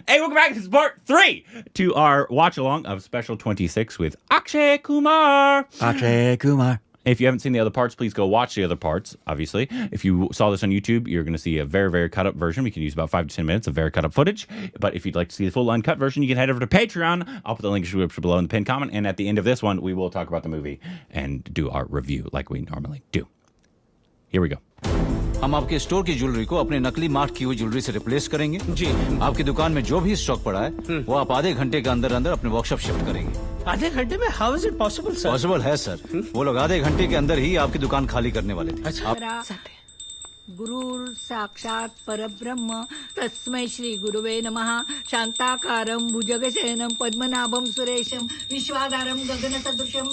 Hey, welcome back. This is part 3 to our watch along of Special 26 with Akshay Kumar. Akshay Kumar. If you haven't seen the other parts, please go watch the other parts, obviously. If you saw this on YouTube, you're going to see a very, very cut-up version. We can use about 5 to 10 minutes of very cut-up footage. But if you'd like to see the full uncut version, you can head over to Patreon. I'll put the link in the description below in the pinned comment. And at the end of this one, we will talk about the movie and do our review like we normally do. Here we go. हम आपके store की jewellery को अपने नकली mark की हुई jewellery से replace करेंगे। जी। आपकी दुकान में जो भी स्टॉक पड़ा है वो आप आधे घंटे के अंदर अंदर अपने वर्कशॉप शिफ्ट करेंगे। आधे घंटे में? How is it possible sir? Possible है सर। वो लोग आधे घंटे के अंदर ही आपकी दुकान खाली करने वाले थे। अच्छा। गुरुर् साक्षात् परब्रह्म तस्मै श्री गुरुवे नमः। शांताकारं भुजगशयनं पद्मनाभं सुरेशं विश्वाधारं गगनसदृशं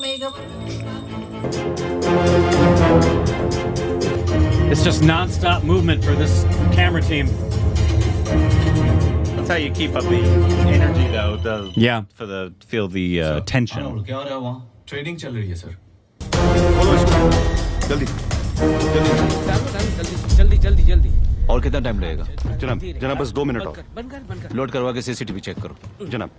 It's just non-stop movement for this camera team. That's how you keep up the energy, though. Yeah. For the feel the tension. क्या हो रहा है वहाँ? ट्रेडिंग चल रही है सर। जल्दी। और कितना टाइम लगेगा? जनाब बस 2 मिनट और। लोड करवा के सीसीटीवी चेक करो। जनाब।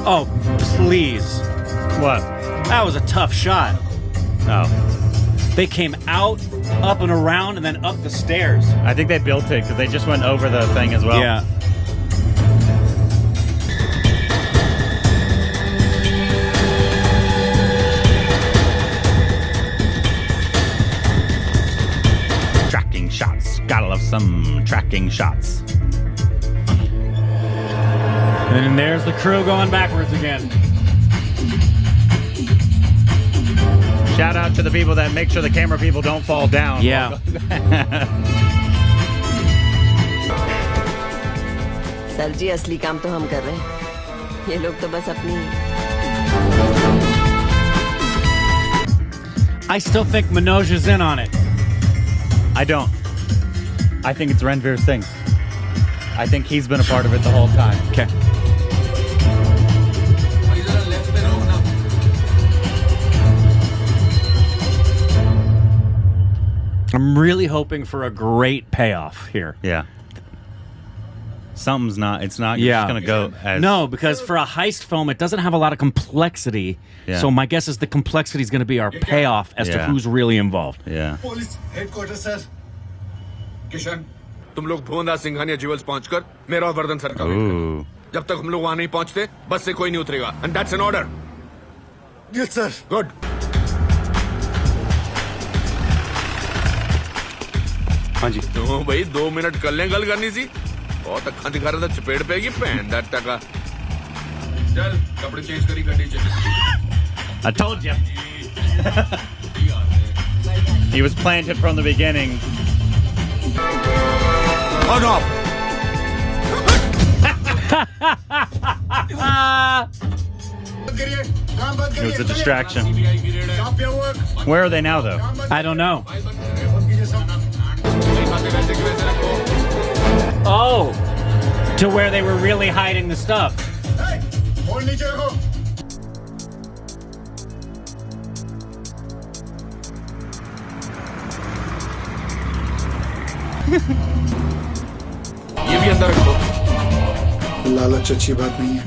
Oh, please. What? That was a tough shot. Oh. They came out, up and around, and then up the stairs. I think they built it because they just went over the thing as well. Yeah. Tracking shots. Gotta love some tracking shots. And then there's the crew going backwards again. Shout out to the people that make sure the camera people don't fall down. Yeah. Sir ji असली काम तो हम कर रहे हैं, ये लोग तो बस अपनी। I still think Manoj is in on it. I don't. I think it's Ranveer's thing. I think he's been a part of it the whole time. Okay. I'm really hoping for a great payoff here. Yeah. Something's not, it's not Yeah. just going to go as... No, because for a heist film, it doesn't have a lot of complexity. Yeah. So my guess is the complexity is going to be our payoff as to Yeah. who's really involved. Yeah. Police headquarter sir. Kishan, तुम लोग भुवनदास Singhania jewels पहुंचकर मेरा और Vardhan sir का wait Ooh. करो। जब तक हम लोग वहां नहीं पहुंचते, बस से कोई नहीं उतरेगा। And that's an order. Yes sir. Good. हाँ जी। तो भाई 2 मिनट कर लें गल करनी सी। बहुत अक्खा दिखा रहा था चपेट पे की पहन दैट टका। चल कपड़े चेंज करी गड्डी चल। I told you. He was planted from the beginning. On off. It was a distraction. Where are they now, though? I don't know. Oh, to where they were really hiding the stuff. Phone नीचे रखो। ये भी अंदर रखो। लालच अच्छी बात नहीं है।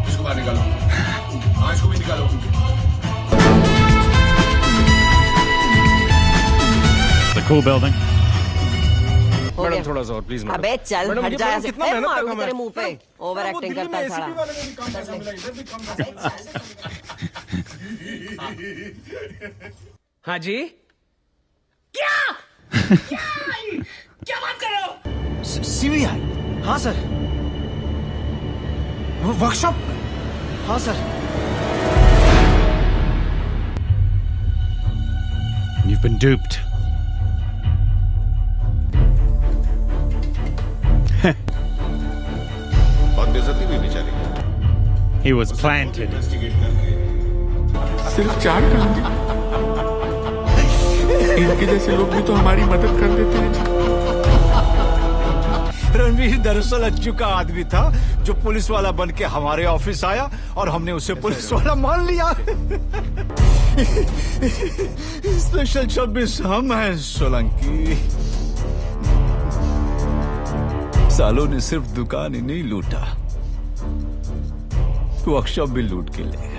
इसको बाहर निकालो। हाँ इसको भी निकालो। It's a cool building. Madam थोड़ा सा और प्लीज मैडम। अबे चल हट जा ऐसे। कितना मेहनत मारूंगी लगा तेरे मैं। मुंह पे। ओवर एक्टिंग करता है साला। हाँ जी। क्या बात कर रहे हो? सीबीआई? हाँ सर। वर्कशॉप? हाँ सर। You've been duped. बहुत बेइज्जती हुई बेचारे। He was planted. सिर्फ 4 काम। इनके जैसे लोग भी तो हमारी मदद कर देते हैं। रणवीर दरअसल अच्छू का आदमी था जो पुलिस वाला बन के हमारे ऑफिस आया और हमने उसे पुलिस वाला मान लिया। स्पेशल 26 हम हैं सोलंकी। सालों ने सिर्फ दुकान ही नहीं लूटा, वर्कशॉप भी लूट के ले गए।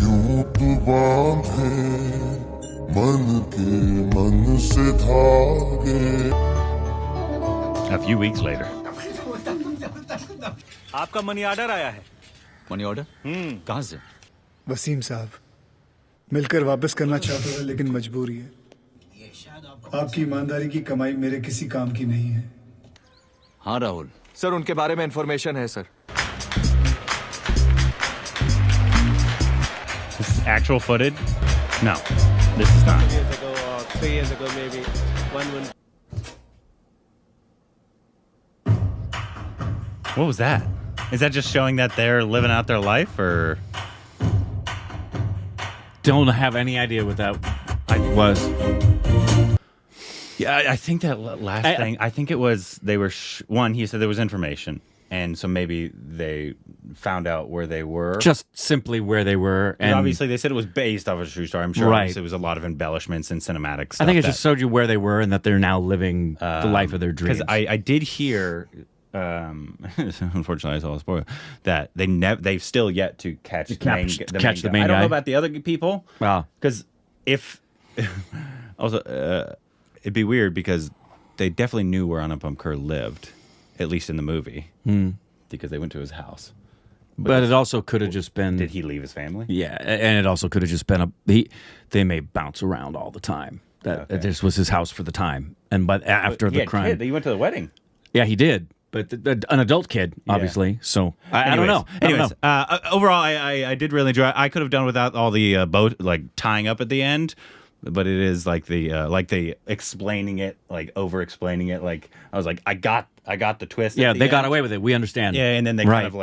क्यों तू बांधे मन के मन से धागे। A few weeks later. आपका मनी ऑर्डर आया है। Money order? कहाँ से? वसीम साहब, मिलकर वापस करना चाहता था लेकिन मजबूरी है। आपकी ईमानदारी की कमाई मेरे किसी काम की नहीं है। हाँ राहुल। सर उनके बारे में इंफॉर्मेशन है sir. This is actual footage? No, this is not. 2 years ago or 3 years ago maybe. What was that? Is that just showing that they're living out their life, or? Don't have any idea what that was. Yeah, I think that last thing. I think it was they were one. He said there was information, and so maybe they found out where they were. Just simply where they were, and obviously they said it was based off a true story. I'm sure. Right. Obviously, it was a lot of embellishments and cinematic stuff. I think it just showed you where they were and that they're now living the life of their dreams. Because I did hear. Unfortunately, I saw a spoiler that they've still yet to catch the main guy. I don't know about the other people. Wow. Because if also it'd be weird because they definitely knew where Anupam Kher lived, at least in the movie, because they went to his house. But it also could have just been. Did he leave his family? Yeah, and it also could have just been they may bounce around all the time. That this was his house for the time, but after the crime, he went to the wedding. Yeah, he did. But an adult kid, obviously. Yeah. So I don't know. Anyways, overall, I did really enjoy it. I could have done without all the boat tying up at the end, but it is like the explaining it, over explaining it. I was like, I got the twist. Yeah, they got away with it. We understand. Yeah, and then they kind of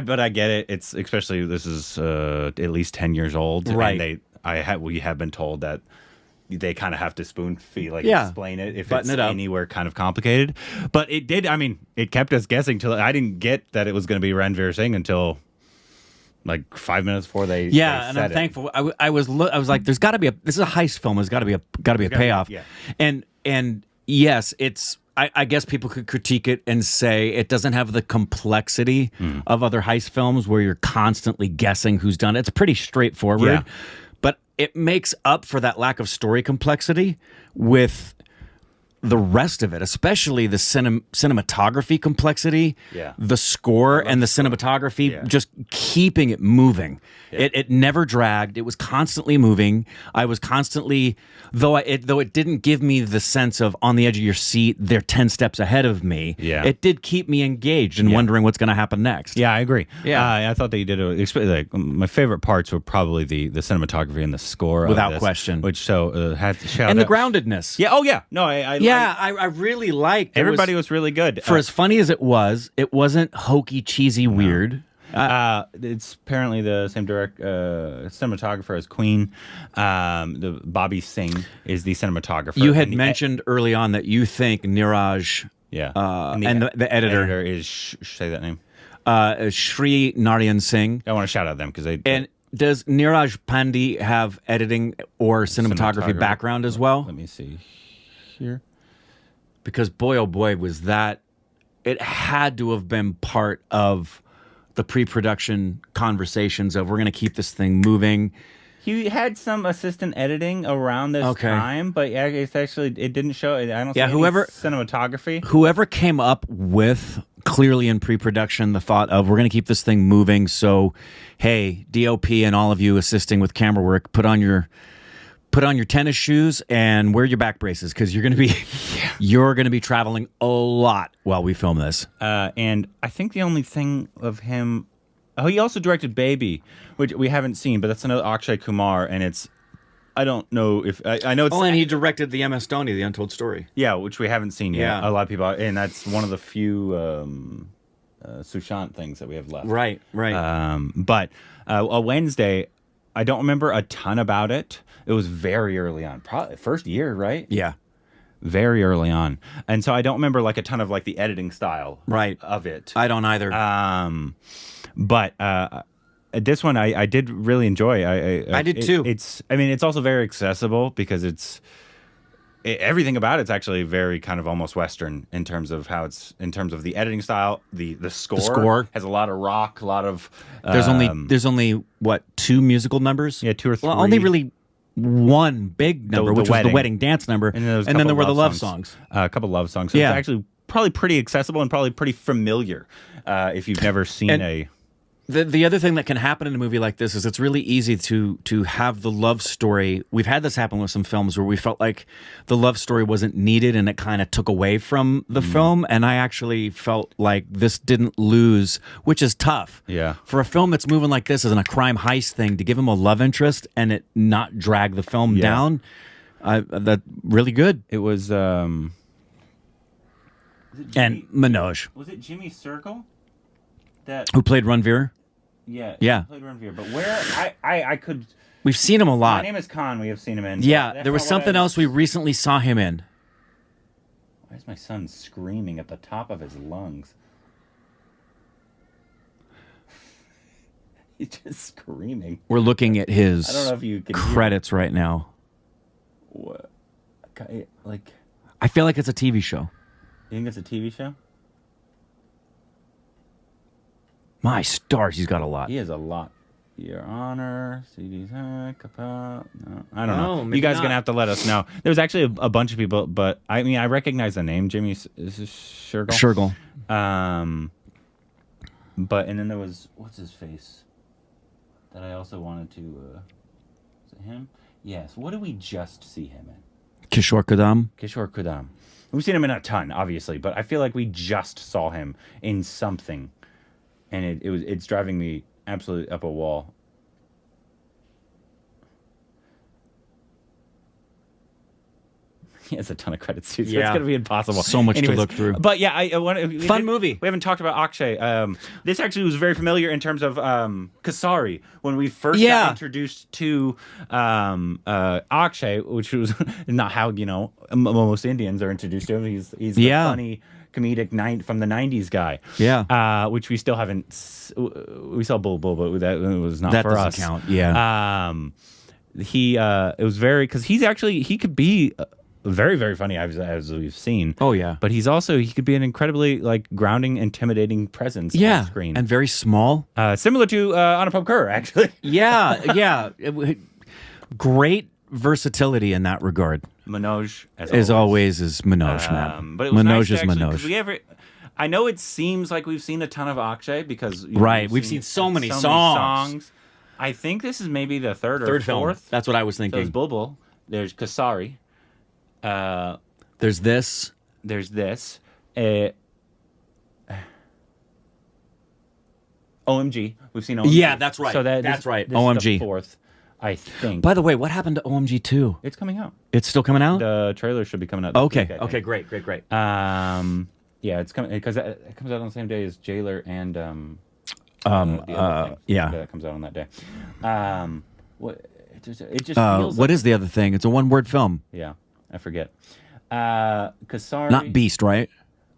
but I get it. It's especially this is at least 10 years old, right? And we have been told that. They kind of have to spoon feed, explain it if it's anywhere kind of complicated. But it did. I mean, it kept us guessing till I didn't get that it was going to be Ranveer Singh until 5 minutes before they. Yeah, they and said I'm thankful. I was like, there's got to be this is a heist film. There's got to be a payoff. Yeah. And yes, it's. I guess people could critique it and say it doesn't have the complexity of other heist films where you're constantly guessing who's done it. It's pretty straightforward. Yeah. But it makes up for that lack of story complexity with the rest of it, especially the cinematography complexity, the score and the cinematography, just keeping it moving. Yeah. It never dragged. It was constantly moving. I was constantly, though it didn't give me the sense of on the edge of your seat, they're 10 steps ahead of me. Yeah. It did keep me engaged and wondering what's going to happen next. Yeah, I agree. Yeah. I thought that you did my favorite parts were probably the cinematography and the score. Without question. Which had to shout and out. The groundedness. Yeah. Oh, yeah. No, I really liked. Everybody was really good. For as funny as it wasn't hokey, cheesy, weird. It's apparently the same cinematographer as Queen. The Bobby Singh is the cinematographer. You had mentioned early on that you think Niraj, and the editor is say that name, Shri Narayan Singh. I want to shout out them because they. And does Niraj Pandey have editing or cinematography background as well? Let me see here. Because boy, oh boy, was that... It had to have been part of the pre-production conversations of we're going to keep this thing moving. He had some assistant editing around this time, but it's actually, it didn't show... I don't see any cinematography. Whoever came up with, clearly in pre-production, the thought of we're going to keep this thing moving, so, hey, DOP and all of you assisting with camera work, put on your tennis shoes and wear your back braces because you're going to be traveling a lot while we film this. And I think the only thing of him, he also directed Baby, which we haven't seen, but that's another Akshay Kumar, and it's, I don't know if I know it's. Oh, and he directed the MS Dhoni, The Untold Story. Yeah, which we haven't seen yet. Yeah. A lot of people, and that's one of the few Sushant things that we have left. Right. But a Wednesday, I don't remember a ton about it. It was very early on, probably first year, right? Yeah, very early on, and so I don't remember a ton of the editing style, right, of it. I don't either. But this one I did really enjoy. I did too. It's also very accessible because everything about it's actually very kind of almost Western in terms of in terms of the editing style. The score has a lot of rock, a lot of. There's only what, 2 musical numbers? Yeah, 2 or 3. Well, only really one big number, which was the wedding dance number, and then there were the love songs. A couple love songs. So it's actually probably pretty accessible and probably pretty familiar if you've never seen The other thing that can happen in a movie like this is it's really easy to have the love story. We've had this happen with some films where we felt like the love story wasn't needed and it kind of took away from the film. And I actually felt like this didn't lose, which is tough. Yeah. For a film that's moving like this as in a crime heist thing, to give him a love interest and it not drag the film down, that really good. It was. And Manoj. Was it Jimmy Circle? Who played Ranveer? Yeah. Yeah. Played Ranveer. But where I could. We've seen him a lot. My Name is Khan. We have seen him in. Yeah, there was something else we recently saw him in. Why is my son screaming at the top of his lungs? He's just screaming. We're looking at his I don't know if you can credits right now. What? Like. I feel like it's a TV show. You think it's a TV show? My stars, he's got a lot. He has a lot. Your Honor, CD's no, I don't know. maybe You guys are not. going to have to let us know. There was actually a bunch of people, but I mean, I recognize the name, Jimmy Shergill. But, and then there was, what's his face? That I also wanted to, is it him? Yes. What did we just see him in? Kishore Kadam. Kishore Kadam. We've seen him in a ton, obviously, but I feel like we just saw him in something. And it's driving me absolutely up a wall. He has a ton of credits too, so it's going to be impossible. So much to look through. But yeah, Fun movie. We haven't talked about Akshay. This actually was very familiar in terms of Kasari. When we first got introduced to Akshay, which was not how, most Indians are introduced to him. He's the funny comedic from the 90s guy. Yeah. Which we still haven't. We saw Bull, but that was not that for doesn't us. count. Yeah. It was very, because he could be very, very funny as we've seen. Oh yeah. But he could be an incredibly grounding, intimidating presence on screen. And very small. Similar to Anupam Kher, actually. Yeah. Great versatility in that regard. Manoj, as always, is Manoj, man. But it was Manoj nice is actually, Manoj. I know it seems like we've seen a ton of Akshay because we've seen so many songs. I think this is maybe the third or fourth. Film. That's what I was thinking. There's Bulbul. There's Kasari. There's this. There's this. OMG. We've seen OMG. Yeah, that's right. So that's right. This OMG. is the fourth, I think. By the way, what happened to OMG 2? It's coming out. It's still coming out? The trailer should be coming out this Okay. week, I think. Okay, great. Yeah, it's coming because it comes out on the same day as Jailer and the other thing. Yeah. That comes out on that day. It just feels what is the other thing? It's a one-word film. Yeah, I forget. Kasari. Not Beast, right?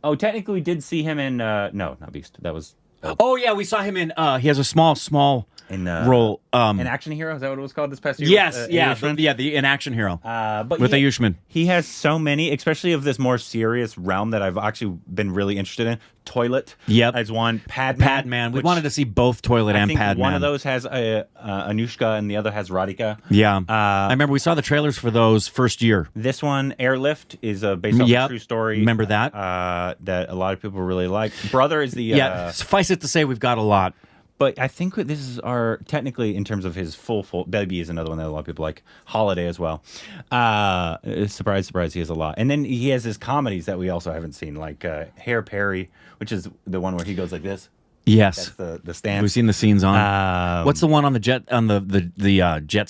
Oh, technically we did see him in no, not Beast. That was Oh yeah, we saw him in he has a small in role. An action hero, is that what it was called this past year? Yes, Ayushmann? the an action hero. But with Ayushmann. He has so many, especially of this more serious realm that I've actually been really interested in. Toilet. Yep. As one. Padman. We wanted to see both Toilet and Padman. One of those has Anushka and the other has Radhika. Yeah. I remember we saw the trailers for those first year. This one, Airlift, is based on a true story. Remember that? That a lot of people really like. Brother is the... suffice it to say we've got a lot. But I think this is our, technically, in terms of his full, Baby is another one that a lot of people like. Holiday as well. Surprise, he has a lot. And then he has his comedies that we also haven't seen, like Hair Perry, which is the one where he goes like this. Yes. That's the stance. We've seen the scenes on. What's the one on the jet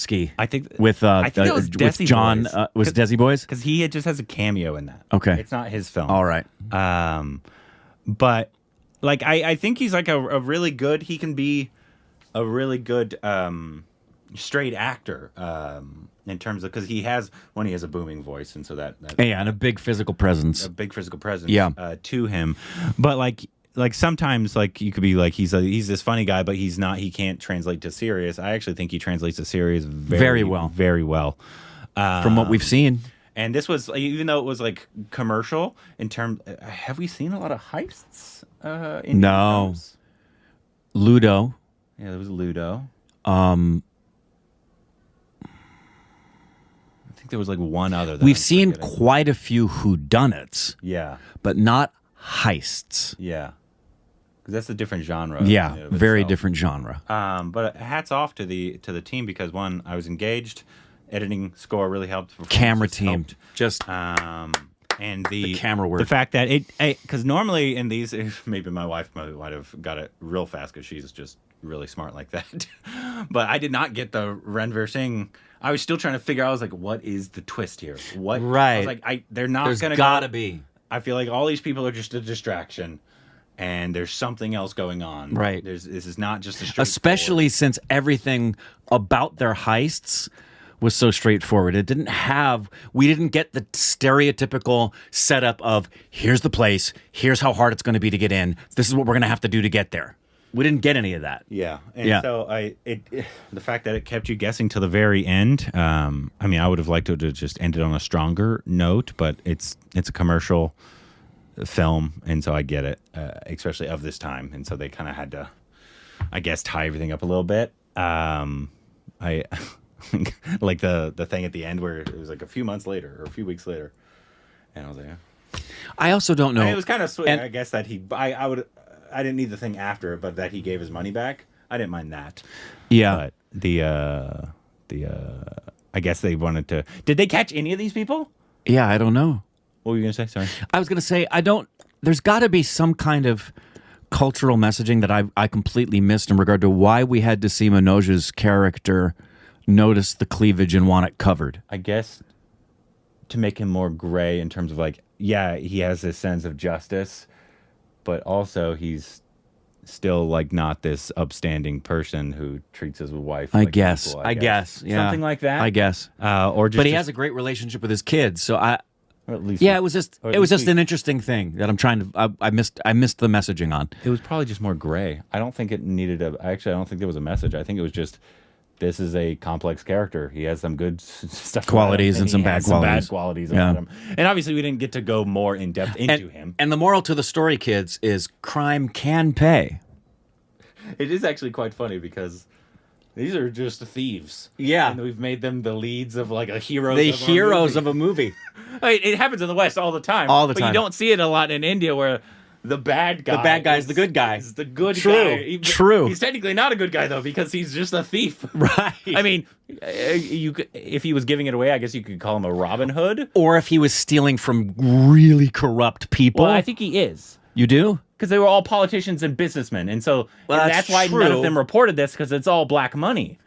ski? I think with that was with Desi John Boys. Was Desi Boys? Because he just has a cameo in that. Okay. It's not his film. All right. But like I think he's like a really good. He can be a really good straight actor in terms of, because he has a booming voice, and so that and a big physical presence. A big physical presence. Yeah. To him, but like like sometimes like you could be like he's this funny guy, but he's not. He can't translate to serious. I actually think he translates to serious very well, very well. From what we've seen. And this was, even though it was like commercial in terms, have we seen a lot of heists? No. Films? Ludo. Yeah, there was Ludo. I think there was like one other. We've seen quite a few whodunits. Yeah. But not heists. Yeah. Because that's a different genre. Yeah, very different genre. But hats off to the team because one, I was engaged. Editing score really helped. Camera team, just and the camera work. The fact that because normally in these, maybe my wife might have got it real fast because she's just really smart like that. But I did not get the Ranveer Singh. I was still trying to figure out. I was like, what is the twist here? What? Right. I was like, they're not There's gonna gotta be. I feel like all these people are just a distraction. And there's something else going on. Right. This is not just a straight especially since everything about their heists was so straightforward. We didn't get the stereotypical setup of here's the place, here's how hard it's going to be to get in, this is what we're going to have to do to get there. We didn't get any of that. Yeah. And so the fact that it kept you guessing to the very end, I mean, I would have liked it to just ended on a stronger note, but it's a commercial film, and so I get it, especially of this time, and so they kind of had to, I guess, tie everything up a little bit. I like the thing at the end where it was like a few months later or a few weeks later, and I was like, yeah. I also don't know. I mean, it was kind of sweet, I guess, that I didn't need the thing after it, but that he gave his money back. I didn't mind that. Yeah. But I guess they wanted to. Did they catch any of these people? Yeah, I don't know. What were you gonna say? Sorry. I was gonna say there's got to be some kind of cultural messaging that I completely missed in regard to why we had to see Manoj's character notice the cleavage and want it covered. I guess to make him more gray in terms of like, yeah, he has this sense of justice, but also he's still like not this upstanding person who treats his wife like guess. equal, I guess. Yeah. Something like that. I guess. But he has a great relationship with his kids, so or at least it was just an interesting thing that I'm trying to. I missed the messaging on. It was probably just more gray. I don't think it needed I don't think there was a message. I think it was just this is a complex character. He has some good stuff, qualities and some bad qualities about him. And obviously, we didn't get to go more in depth into him. And the moral to the story, kids, is crime can pay. It is actually quite funny because these are just thieves. Yeah. And we've made them the leads of like heroes of a movie. I mean, it happens in the West all the time. But you don't see it a lot in India where the bad guy is the good guy. Is the good guy. True. He's technically not a good guy though because he's just a thief. Right. I mean, if he was giving it away, I guess you could call him a Robin Hood. Or if he was stealing from really corrupt people. Well, I think he is. You do? Because they were all politicians and businessmen, and so that's why none of them reported this because it's all black money.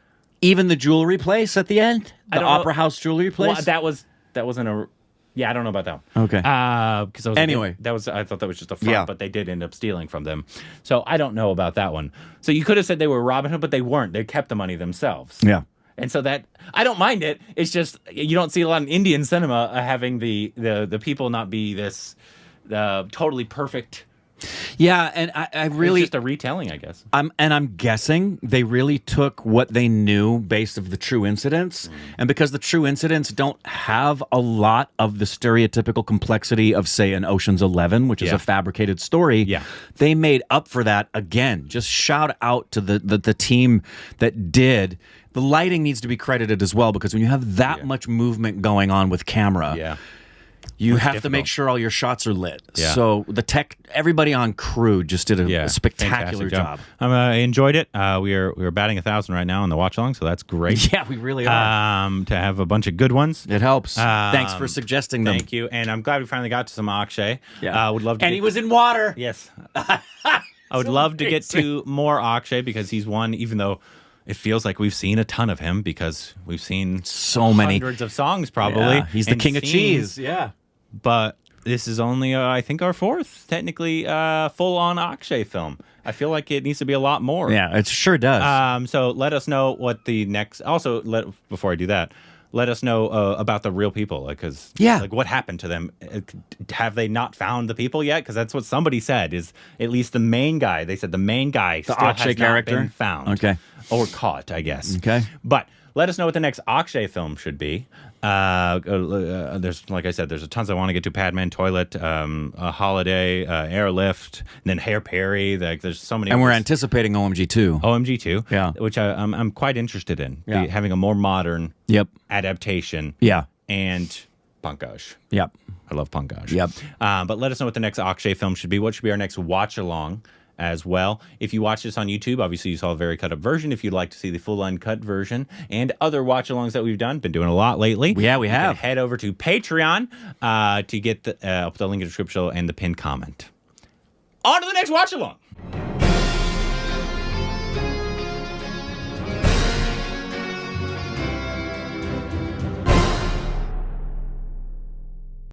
Even the jewelry place at the end, the Opera House jewelry place. Well, that wasn't a. Yeah, I don't know about that one. Okay. Because anyway, I thought that was just a front, but they did end up stealing from them. So I don't know about that one. So you could have said they were Robin Hood, but they weren't. They kept the money themselves. Yeah. And so that I don't mind it. It's just you don't see a lot in Indian cinema having the people not be this totally perfect. Yeah, and I really it's just a retelling, I guess. I'm guessing they really took what they knew based of the true incidents, and because the true incidents don't have a lot of the stereotypical complexity of, say, an Ocean's 11, which is a fabricated story. Yeah. They made up for that again. Just shout out to the team that did. The lighting needs to be credited as well because when you have that much movement going on with camera. You have to make sure all your shots are lit. Yeah. So everybody on crew just did a spectacular job. I enjoyed it. We are batting 1,000 right now on the watch along, so that's great. Yeah, we really are. To have a bunch of good ones. It helps. Thanks for suggesting them. Thank you, and I'm glad we finally got to some Akshay. Yeah, would love to. And he was in water. Yes. I would love to get to more Akshay because he's one, even though. It feels like we've seen a ton of him because we've seen so many hundreds of songs probably. Yeah, he's the king of cheese. Yeah. But this is only, I think, our fourth, technically, full-on Akshay film. I feel like it needs to be a lot more. Yeah, it sure does. So let us know what the next... Also, before I do that, let us know about the real people, because like what happened to them? Have they not found the people yet? Because that's what somebody said. Is at least the main guy? They said the main guy still Akshay has character not been found, or caught, I guess. Okay, but let us know what the next Akshay film should be. There's, like I said, there's tons I want to get to. Padman, Toilet, a Holiday, Airlift, and then Hair Perry. There's so many. And we're anticipating OMG 2. OMG 2, yeah, which I'm quite interested in. Yeah. Having a more modern adaptation. Yeah, and Pankaj. Yep. I love Pankaj. Yep. But let us know what the next Akshay film should be. What should be our next watch along as well? If you watch this on YouTube, obviously you saw a very cut up version. If you'd like to see the full uncut version and other watch alongs that we've done, been doing a lot lately. Yeah, we have. Head over to Patreon to get the link in the description and the pinned comment. On to the next watch along.